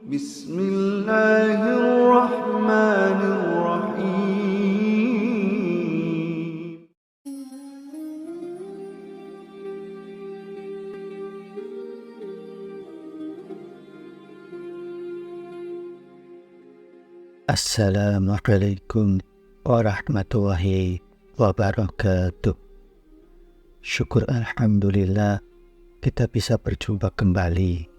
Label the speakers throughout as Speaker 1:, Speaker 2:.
Speaker 1: Bismillahirrahmanirrahim.
Speaker 2: Assalamualaikum warahmatullahi wabarakatuh. Syukur alhamdulillah kita bisa berjumpa kembali.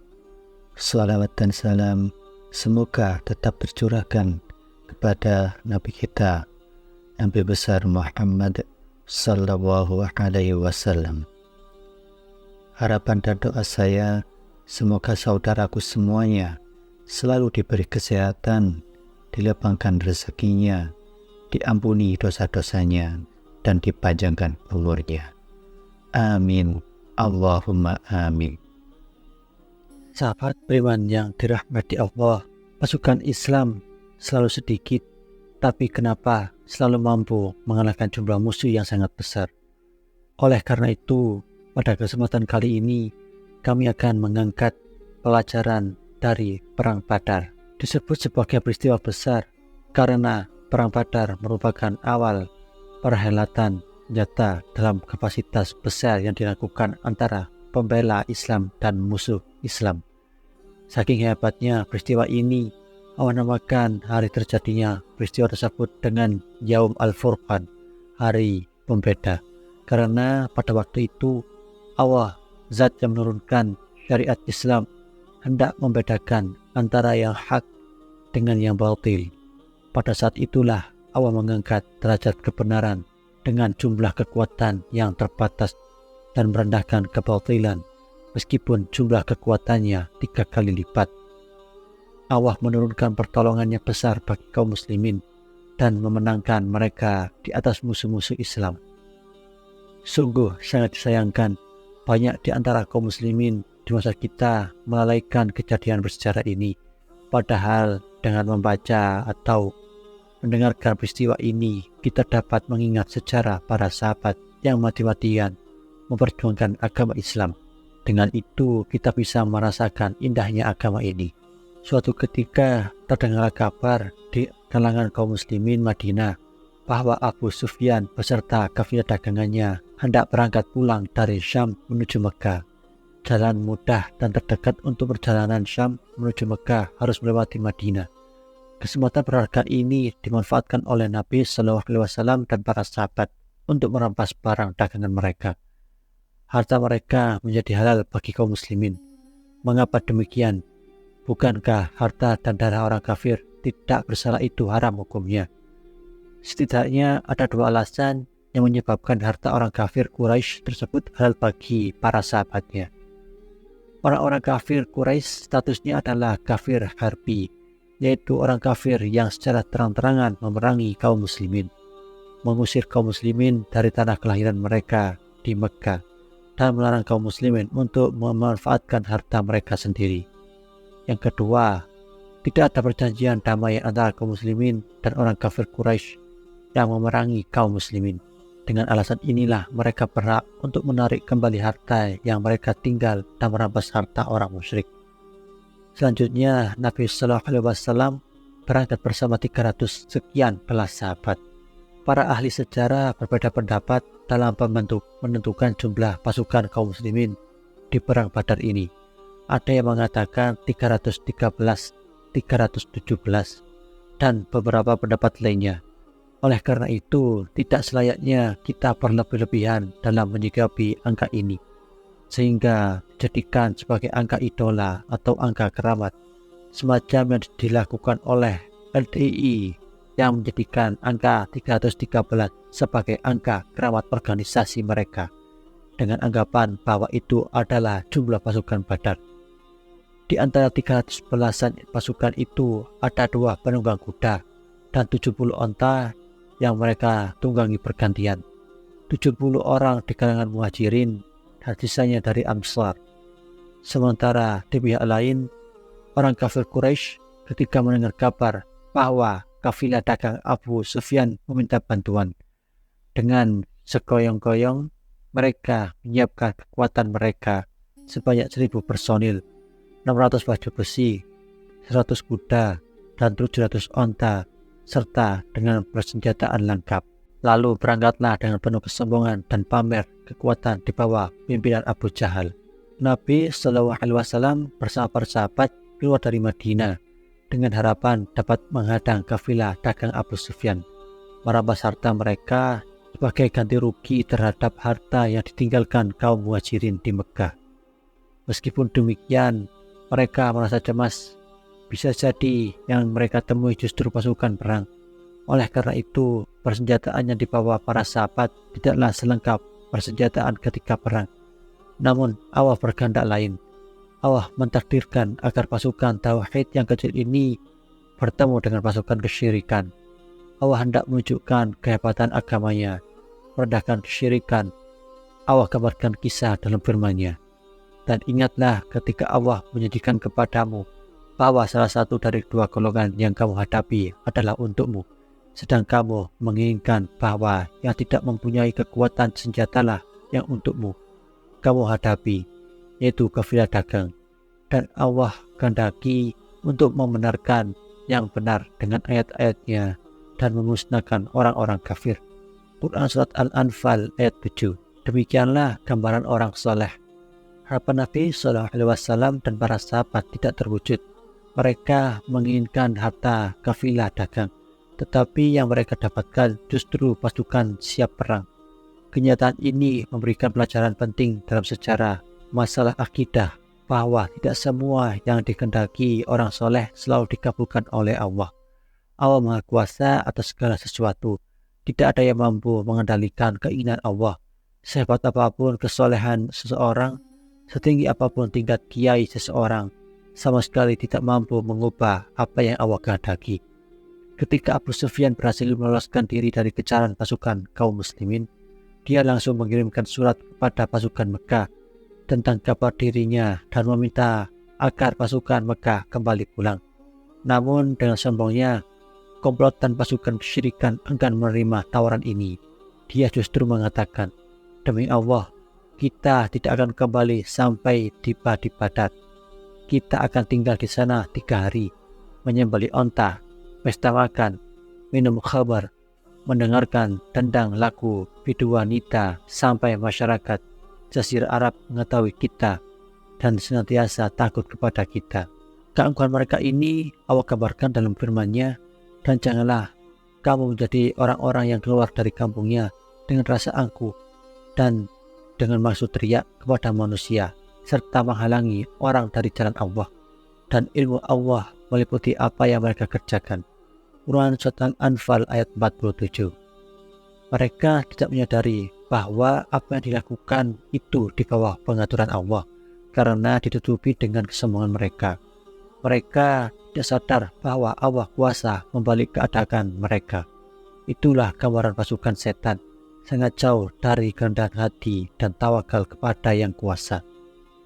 Speaker 2: Salawat dan salam semoga tetap tercurahkan kepada Nabi kita, Nabi besar Muhammad sallallahu alaihi wasallam. Harapan dan doa saya semoga saudaraku semuanya selalu diberi kesehatan, dilapangkan rezekinya, diampuni dosa-dosanya, dan dipanjangkan umurnya. Amin. Allahumma amin. Sahabat beriman yang dirahmati Allah, pasukan Islam selalu sedikit, tapi kenapa selalu mampu mengalahkan jumlah musuh yang sangat besar? Oleh karena itu, pada kesempatan kali ini, kami akan mengangkat pelajaran dari Perang Badar. Disebut sebagai peristiwa besar karena Perang Badar merupakan awal perhelatan senjata dalam kapasitas besar yang dilakukan antara pembela Islam dan musuh Islam. Saking hebatnya peristiwa ini, Allah namakan hari terjadinya peristiwa tersebut dengan Yaum Al-Furqan, hari pembeda. Karena pada waktu itu Allah, zat yang menurunkan syariat Islam, hendak membedakan antara yang hak dengan yang batil. Pada saat itulah Allah mengangkat derajat kebenaran dengan jumlah kekuatan yang terbatas dan merendahkan kebatilan meskipun jumlah kekuatannya 3 kali lipat. Allah menurunkan pertolongannya besar bagi kaum muslimin dan memenangkan mereka di atas musuh-musuh Islam. Sungguh sangat disayangkan banyak di antara kaum muslimin di masa kita melalaikan kejadian bersejarah ini. Padahal dengan membaca atau mendengarkan peristiwa ini, kita dapat mengingat sejarah para sahabat yang mati-matian memperjuangkan agama Islam. Dengan itu kita bisa merasakan indahnya agama ini. Suatu ketika terdengar kabar di kalangan kaum muslimin Madinah bahwa Abu Sufyan beserta kafilah dagangannya hendak berangkat pulang dari Syam menuju Mekah. Jalan mudah dan terdekat untuk perjalanan Syam menuju Mekah harus melewati Madinah. Kesempatan berharga ini dimanfaatkan oleh Nabi Shallallahu Alaihi Wasallam dan para sahabat untuk merampas barang dagangan mereka. Harta mereka menjadi halal bagi kaum muslimin. Mengapa demikian? Bukankah harta dan darah orang kafir tidak bersalah itu haram hukumnya? Setidaknya ada 2 alasan yang menyebabkan harta orang kafir Quraisy tersebut halal bagi para sahabatnya. Orang-orang kafir Quraisy statusnya adalah kafir harbi, yaitu orang kafir yang secara terang-terangan memerangi kaum muslimin, mengusir kaum muslimin dari tanah kelahiran mereka di Mekah, dan melarang kaum muslimin untuk memanfaatkan harta mereka sendiri. Yang kedua, tidak ada perjanjian damai antara kaum muslimin dan orang kafir Quraisy yang memerangi kaum muslimin. Dengan alasan inilah mereka berhak untuk menarik kembali harta yang mereka tinggal dan merampas harta orang musyrik. Selanjutnya, Nabi Shallallahu Alaihi Wasallam berangkat bersama 300 sekian belas sahabat. Para ahli sejarah berbeda pendapat dalam menentukan jumlah pasukan kaum muslimin di Perang Badar ini. Ada yang mengatakan 313, 317, dan beberapa pendapat lainnya. Oleh karena itu, tidak selayaknya kita berlebih-lebihan dalam menyikapi angka ini, sehingga dijadikan sebagai angka idola atau angka keramat, semacam yang dilakukan oleh LDI yang menjadikan angka 313 sebagai angka keramat organisasi mereka, dengan anggapan bahwa itu adalah jumlah pasukan Badar. Di antara 311 pasukan itu ada 2 penunggang kuda dan 70 onta yang mereka tunggangi bergantian. 70 orang di kalangan muhajirin dan sisanya dari Ansar. Sementara di pihak lain, orang kafir Quraisy ketika mendengar kabar bahwa kafilah dagang Abu Sufyan meminta bantuan, dengan segoyong-goyong mereka menyiapkan kekuatan mereka sebanyak 1000 personil, 600 baju besi, 100 kuda dan 700 onta, serta dengan persenjataan lengkap. Lalu berangkatlah dengan penuh kesombongan dan pamer kekuatan di bawah pimpinan Abu Jahal. Nabi Shallallahu Alaihi Wasallam bersama para sahabat keluar dari Madinah dengan harapan dapat menghadang kafilah dagang Abu Sufyan, merampas harta mereka sebagai ganti rugi terhadap harta yang ditinggalkan kaum muhajirin di Mekah. Meskipun demikian, mereka merasa cemas. Bisa jadi yang mereka temui justru pasukan perang. Oleh karena itu, persenjataan yang dibawa para sahabat tidaklah selengkap persenjataan ketika perang. Namun, Allah berkehendak lain. Allah mentakdirkan agar pasukan tauhid yang kecil ini bertemu dengan pasukan kesyirikan. Allah hendak menunjukkan kehebatan agamanya, merendahkan kesyirikan. Allah gambarkan kisah dalam firman-Nya. Dan ingatlah ketika Allah menjanjikan kepadamu bahwa salah satu dari dua golongan yang kamu hadapi adalah untukmu, sedang kamu menginginkan bahwa yang tidak mempunyai kekuatan senjatalah yang untukmu kamu hadapi, yaitu kafilah dagang. Dan Allah kehendaki untuk membenarkan yang benar dengan ayat-ayatnya dan memusnahkan orang-orang kafir. Quran Surat Al-Anfal ayat 7. Demikianlah gambaran orang soleh. Harapan Nabi Shallallahu Alaihi Wasallam dan para sahabat tidak terwujud. Mereka menginginkan harta kafilah dagang, tetapi yang mereka dapatkan justru pasukan siap perang. Kenyataan ini memberikan pelajaran penting dalam sejarah masalah akidah, bahwa tidak semua yang dikehendaki orang soleh selalu dikabulkan oleh Allah. Allah Maha Kuasa atas segala sesuatu. Tidak ada yang mampu mengendalikan keinginan Allah. Sehebat apapun kesolehan seseorang, setinggi apapun tingkat kiai seseorang, sama sekali tidak mampu mengubah apa yang Allah kehendaki. Ketika Abu Sufyan berhasil meloloskan diri dari kejaran pasukan kaum muslimin, dia langsung mengirimkan surat kepada pasukan Mekah tentang kabar dirinya dan meminta agar pasukan Mekah kembali pulang. Namun dengan sombongnya, komplotan pasukan kesyirikan enggan menerima tawaran ini. Dia justru mengatakan, "Demi Allah, kita tidak akan kembali sampai tiba di Badar. Kita akan tinggal di sana 3 hari, menyembelih onta, pesta makan, minum khamar, mendengarkan tendang lagu bidu wanita sampai masyarakat Jazirah Arab mengetahui kita dan senantiasa takut kepada kita." Keangkuhan mereka ini Allah gambarkan dalam firman-Nya, "Dan janganlah kamu menjadi orang-orang yang keluar dari kampungnya dengan rasa angkuh dan dengan maksud riya kepada manusia, serta menghalangi orang dari jalan Allah, dan ilmu Allah meliputi apa yang mereka kerjakan." Quran Surat Al-Anfal ayat 47. Mereka tidak menyadari bahwa apa yang dilakukan itu di bawah pengaturan Allah, karena ditutupi dengan kesombongan mereka. Mereka tidak sadar bahwa Allah kuasa membalik keadaan mereka. Itulah gambaran pasukan setan, sangat jauh dari kerendahan hati dan tawakal kepada yang kuasa.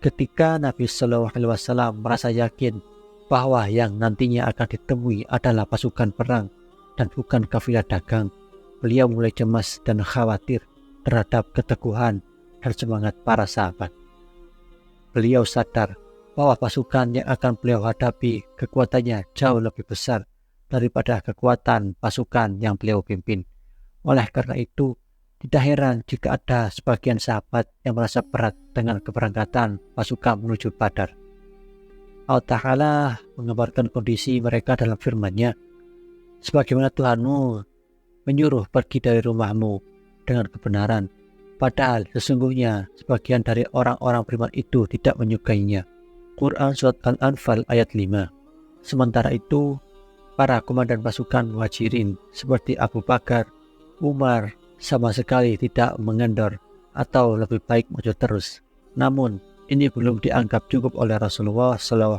Speaker 2: Ketika Nabi Shallallahu Alaihi Wasallam merasa yakin bahwa yang nantinya akan ditemui adalah pasukan perang dan bukan kafilah dagang, beliau mulai cemas dan khawatir terhadap keteguhan dan semangat para sahabat. Beliau sadar bahwa pasukan yang akan beliau hadapi kekuatannya jauh lebih besar daripada kekuatan pasukan yang beliau pimpin. Oleh karena itu, tidak heran jika ada sebagian sahabat yang merasa berat dengan keberangkatan pasukan menuju Badar. Allah Ta'ala mengabarkan kondisi mereka dalam firman-Nya, "Sebagaimana Tuhanmu menyuruh pergi dari rumahmu dengan kebenaran, padahal sesungguhnya sebagian dari orang-orang beriman itu tidak menyukainya." Quran Surat Al-Anfal ayat 5. Sementara itu, para komandan pasukan muhajirin seperti Abu Bakar, Umar sama sekali tidak mengendor atau lebih baik maju terus. Namun, ini belum dianggap cukup oleh Rasulullah SAW.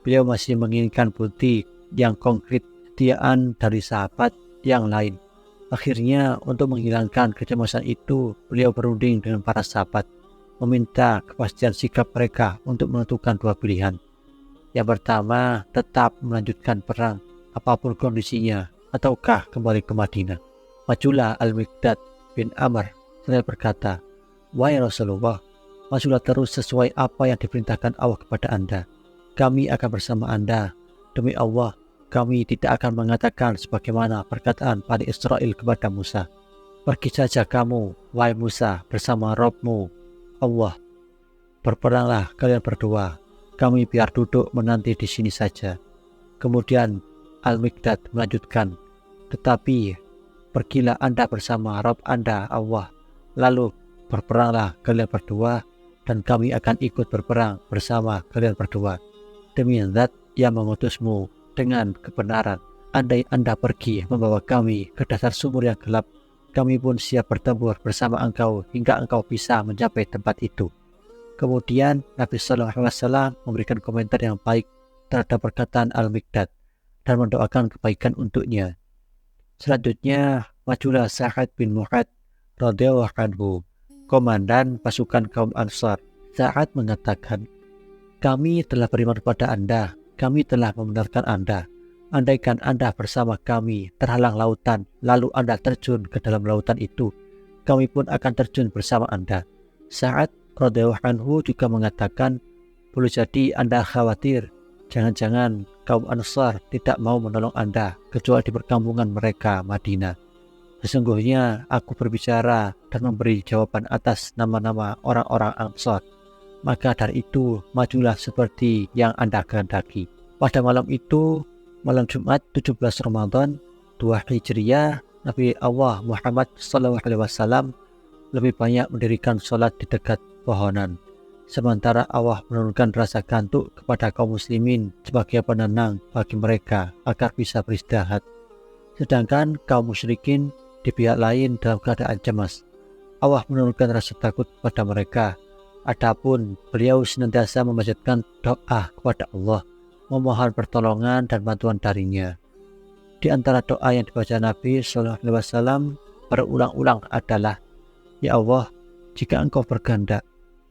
Speaker 2: Beliau masih menginginkan bukti yang konkret kesetiaan dari sahabat yang lain. Akhirnya, untuk menghilangkan kecemasan itu, beliau berunding dengan para sahabat, meminta kepastian sikap mereka untuk menentukan 2 pilihan. Yang pertama, tetap melanjutkan perang apapun kondisinya, ataukah kembali ke Madinah. Majulah Al-Miqdad bin Amr seraya berkata, "Wahai Rasulullah, majulah terus sesuai apa yang diperintahkan Allah kepada Anda.
Speaker 3: kami akan bersama Anda. Demi Allah, kami tidak akan mengatakan sebagaimana perkataan Bani Israel kepada Musa. Pergi saja kamu, wahai Musa, bersama Rabb-Mu, Allah. Berperanglah kalian berdua, kami biar duduk menanti di sini saja. Kemudian Al-Mikdad melanjutkan, tetapi pergilah Anda bersama Rabb Anda, Allah. Lalu berperanglah kalian berdua, dan kami akan ikut berperang bersama kalian berdua. Demi Zat yang mengutusmu dengan kebenaran, andai Anda pergi membawa kami ke dasar sumur yang gelap, kami pun siap bertempur bersama engkau hingga engkau bisa mencapai tempat itu. Kemudian Nabi SAW memberikan komentar yang baik terhadap perkataan Al-Mikdad dan mendoakan kebaikan untuknya. Selanjutnya, majulah Sa'ad bin Mu'adz radhiyallahu anhu, komandan pasukan kaum Ansar. Sa'ad mengatakan, kami telah beriman kepada Anda, kami telah membenarkan Anda. Andaikan Anda bersama kami terhalang lautan, lalu Anda terjun ke dalam lautan itu, kami pun akan terjun bersama Anda. Sa'ad radhiyallahu anhu juga mengatakan, boleh jadi Anda khawatir, jangan-jangan kaum Ansar tidak mau menolong Anda kecuali di perkampungan mereka Madinah. Sesungguhnya aku berbicara dan memberi jawaban atas nama-nama orang-orang Ansar. Maka dari itu majulah seperti yang Anda kehendaki. Pada malam itu, malam Jumat 17 Ramadan 2 Hijriah, Nabi Allah Muhammad SAW lebih banyak mendirikan sholat di dekat pohonan, sementara Allah menurunkan rasa kantuk kepada kaum muslimin sebagai penenang bagi mereka agar bisa beristirahat. Sedangkan kaum musyrikin di pihak lain dalam keadaan cemas. Allah menurunkan rasa takut pada mereka. Adapun beliau senantiasa memanjatkan doa kepada Allah, memohon pertolongan dan bantuan darinya. Di antara doa yang dibaca Nabi SAW berulang-ulang adalah, ya Allah, jika engkau berkehendak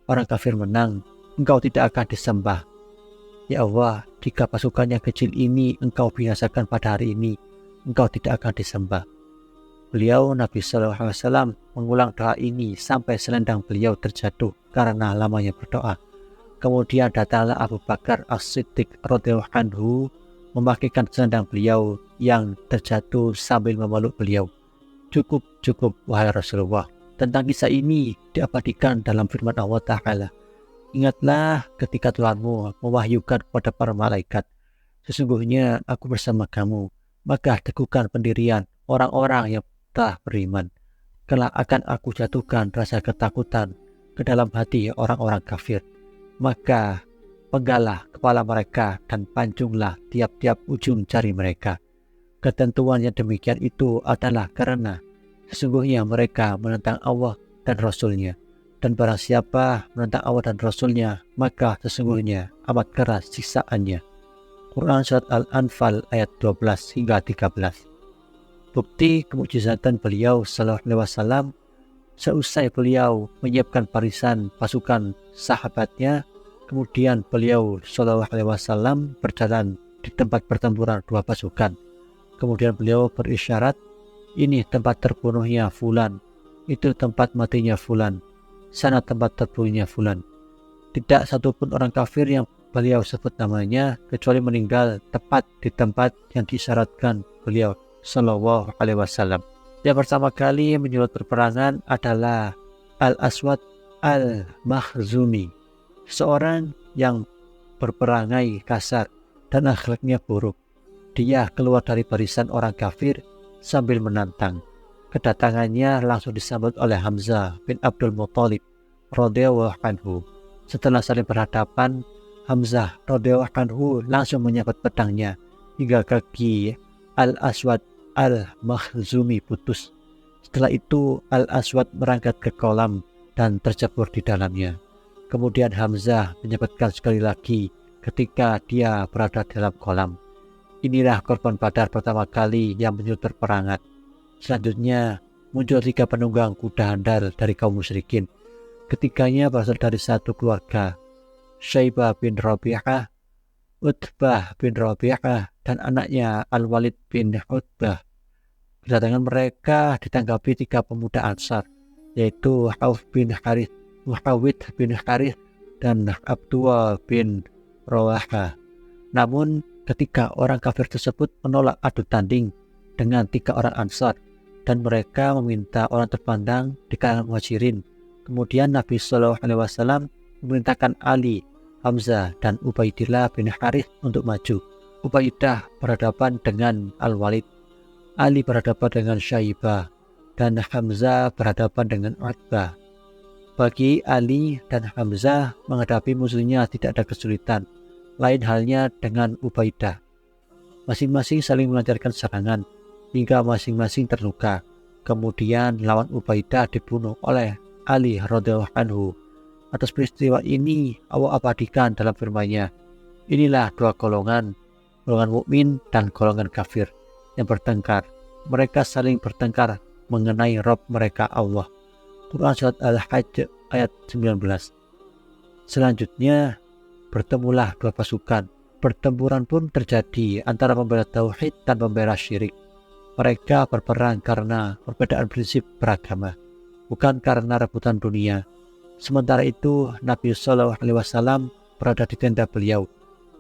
Speaker 3: orang kafir menang, engkau tidak akan disembah. Ya Allah, jika pasukan yang kecil ini engkau binasakan pada hari ini, engkau tidak akan disembah. Beliau Nabi SAW mengulang doa ini sampai selendang beliau terjatuh karena lamanya berdoa. Kemudian datanglah Abu Bakar As-Siddiq radhiyallahu anhu memakaikan selendang beliau yang terjatuh sambil memeluk beliau. Cukup, wahai Rasulullah. Tentang kisah ini diabadikan dalam firman Allah Ta'ala. Ingatlah ketika Tuhanmu mewahyukan kepada para malaikat, sesungguhnya aku bersama kamu, maka teguhkan pendirian orang-orang yang telah beriman. Kelak akan aku jatuhkan rasa ketakutan ke dalam hati orang-orang kafir. Maka penggalah kepala mereka dan pancunglah tiap-tiap ujung jari mereka. Ketentuan yang demikian itu adalah karena sesungguhnya mereka menentang Allah dan Rasul-Nya. Dan barang siapa menentang Allah dan Rasul-Nya, maka sesungguhnya amat keras siksaannya. Quran Surat Al-Anfal ayat 12 hingga 13. Bukti kemukjizatan beliau sallallahu alaihi wasallam, seusai beliau menyiapkan barisan pasukan sahabatnya, kemudian beliau sallallahu alaihi wasallam berjalan di tempat pertempuran dua pasukan. Kemudian beliau berisyarat, ini tempat terbunuhnya fulan, itu tempat matinya fulan, sana tempat terbunuhnya fulan. Tidak satupun orang kafir yang beliau sebut namanya kecuali meninggal tepat di tempat yang disyaratkan beliau sallallahu alaihi wasallam. Yang pertama kali menyulut perperangan adalah Al-Aswad Al-Makhzumi, seorang yang berperangai kasar dan akhlaknya buruk. Dia keluar dari barisan orang kafir sambil menantang. Kedatangannya langsung disambut oleh Hamzah bin Abdul Muthalib radhiyallahu anhu. Setelah saling berhadapan, Hamzah radhiyallahu anhu langsung menyabet pedangnya hingga kaki Al-Aswad Al-Makhzumi putus. Setelah itu Al-Aswad merangkak ke kolam dan tercebur di dalamnya. Kemudian Hamzah menyebutkan sekali lagi ketika dia berada dalam kolam. Inilah korban Badar pertama kali yang menyulut perperangan. Selanjutnya muncul 3 penunggang kuda handal dari kaum musyrikin. Ketiganya berasal dari satu keluarga, Syaibah bin Rabi'ah, Utbah bin Rabi'ah, dan anaknya Al-Walid bin Utbah. Kedatangan mereka ditanggapi 3 pemuda Ansar, yaitu Auf bin Harith, Muhawid bin Harith, dan Abdullah bin Rawaha. Namun ketika orang kafir tersebut menolak adu tanding dengan 3 orang Ansar dan mereka meminta orang terpandang di kalangan Muhajirin, kemudian Nabi SAW memerintahkan Ali, Hamzah, dan Ubaidillah bin Harith untuk maju. Ubaidah berhadapan dengan Al-Walid, Ali berhadapan dengan Syaibah, dan Hamzah berhadapan dengan Utbah. Bagi Ali dan Hamzah menghadapi musuhnya tidak ada kesulitan. Lain halnya dengan Ubaidah. Masing-masing saling melancarkan serangan hingga masing-masing terluka. Kemudian lawan Ubaidah dibunuh oleh Ali radhiyallahu anhu. Atas peristiwa ini Allah abadikan dalam firman-Nya, inilah 2 golongan mukmin dan golongan kafir yang bertengkar. Mereka saling bertengkar mengenai Rabb mereka Allah. Quran Surat Al-Hajj ayat 19. Selanjutnya bertemulah 2 pasukan. Pertempuran pun terjadi antara pembela tauhid dan pembela syirik. Mereka berperang karena perbedaan prinsip beragama, bukan karena rebutan dunia. Sementara itu Nabi SAW berada di tenda beliau,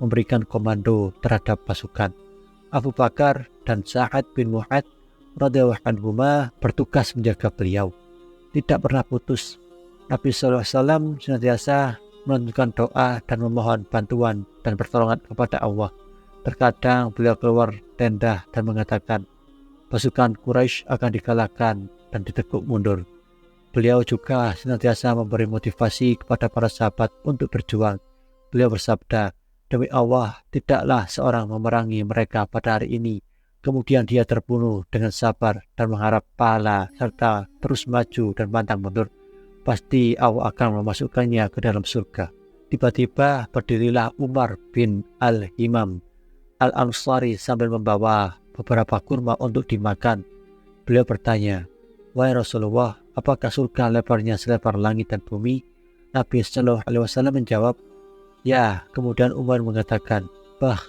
Speaker 3: memberikan komando terhadap pasukan. Abu Bakar dan Sa'ad bin Mu'adz radhiyallahu anhuma bertugas menjaga beliau. Tidak pernah putus. Nabi SAW senantiasa melanjutkan doa dan memohon bantuan dan pertolongan kepada Allah. Terkadang beliau keluar tenda dan mengatakan, pasukan Quraisy akan dikalahkan dan ditekuk mundur. Beliau juga senantiasa memberi motivasi kepada para sahabat untuk berjuang. Beliau bersabda, demi Allah, tidaklah seorang memerangi mereka pada hari ini, kemudian dia terbunuh dengan sabar dan mengharap pahala serta terus maju dan pantang mundur. Pasti Allah akan memasukkannya ke dalam surga. Tiba-tiba berdirilah Umar bin Al-Himam Al-Ansari sambil membawa beberapa kurma untuk dimakan. Beliau bertanya, wahai Rasulullah, apakah surga lebarnya selebar langit dan bumi? Nabi SAW menjawab, ya. Kemudian Umar mengatakan, bah,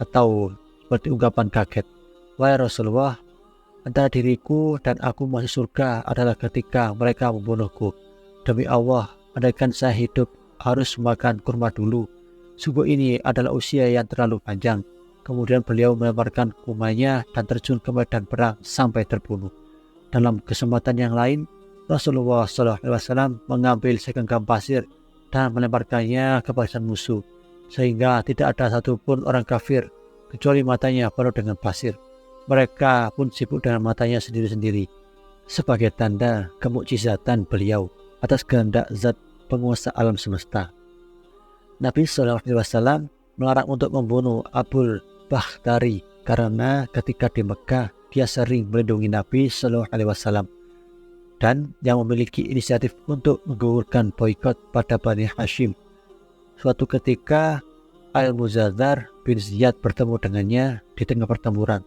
Speaker 3: atau seperti ungkapan kaget, wahai Rasulullah, antara diriku dan aku masuk surga adalah ketika mereka membunuhku. Demi Allah, andaikan saya hidup harus makan kurma dulu. Sungguh ini adalah usia yang terlalu panjang. Kemudian beliau melemparkan kurmanya dan terjun ke medan perang sampai terbunuh. Dalam kesempatan yang lain, Rasulullah SAW mengambil segenggam pasir dan melemparkannya ke barisan musuh, sehingga tidak ada satupun orang kafir kecuali matanya penuh dengan pasir. Mereka pun sibuk dengan matanya sendiri-sendiri, sebagai tanda kemukjizatan beliau atas kehendak Zat penguasa alam semesta. Nabi SAW melarang untuk membunuh Abul Bakhtari karena ketika di Mekah dia sering melindungi Nabi SAW dan yang memiliki inisiatif untuk menggugurkan boikot pada Bani Hashim. Suatu ketika Al-Muzazzar bin Ziyad bertemu dengannya di tengah pertempuran.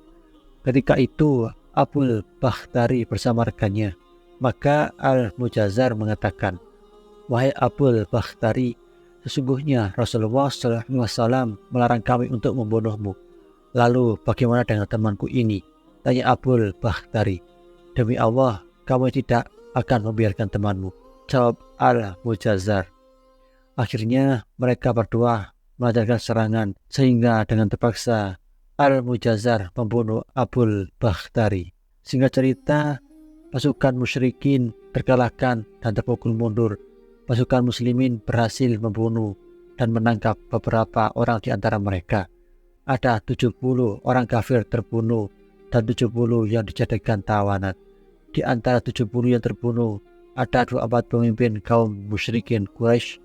Speaker 3: Ketika itu Abul Bakhtari bersama rekannya. Maka Al-Mujazzar mengatakan, wahai Abul Bakhtari, sesungguhnya Rasulullah SAW melarang kami untuk membunuhmu. Lalu bagaimana dengan temanku ini? Tanya Abul Bakhtari. Demi Allah, kamu tidak akan membiarkan temanmu, jawab Al-Mujazzar. Akhirnya mereka berdua melancarkan serangan sehingga dengan terpaksa Al-Mujazzar membunuh Abul Bakhtari. Singkat cerita, pasukan musyrikin terkalahkan dan terpukul mundur. Pasukan muslimin berhasil membunuh dan menangkap beberapa orang di antara mereka. Ada 70 orang kafir terbunuh dan 70 yang dijadikan tawanan. Di antara 70 yang terbunuh, ada 24 pemimpin kaum musyrikin Quraisy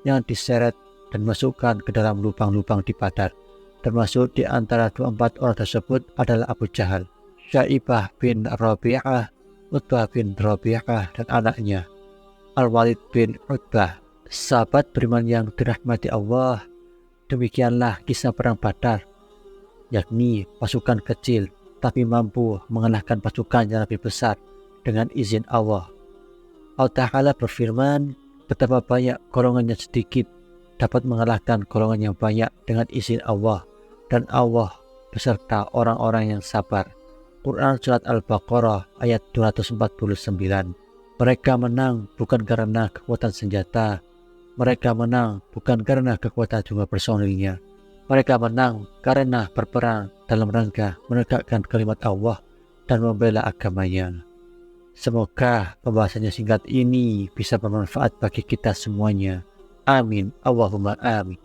Speaker 3: yang diseret dan masukkan ke dalam lubang-lubang di Badar. Termasuk di antara 24 orang tersebut adalah Abu Jahal, Syaibah bin Rabi'ah, Utbah bin Rabi'ah, dan anaknya Al-Walid bin Utbah. Sahabat beriman yang dirahmati Allah, demikianlah kisah perang Badar, yakni pasukan kecil tapi mampu mengalahkan pasukan yang lebih besar dengan izin Allah. Allah Ta'ala berfirman, betapa banyak golongan yang sedikit dapat mengalahkan golongan yang banyak dengan izin Allah, dan Allah beserta orang-orang yang sabar. Quran Surat Al-Baqarah ayat 249. Mereka menang bukan karena kekuatan senjata, Mereka menang bukan karena kekuatan jumlah personilnya. Mereka menang karena berperang dalam rangka menegakkan kalimat Allah dan membela agamanya. Semoga pembahasannya singkat ini bisa bermanfaat bagi kita semuanya. Amin. Allahumma amin.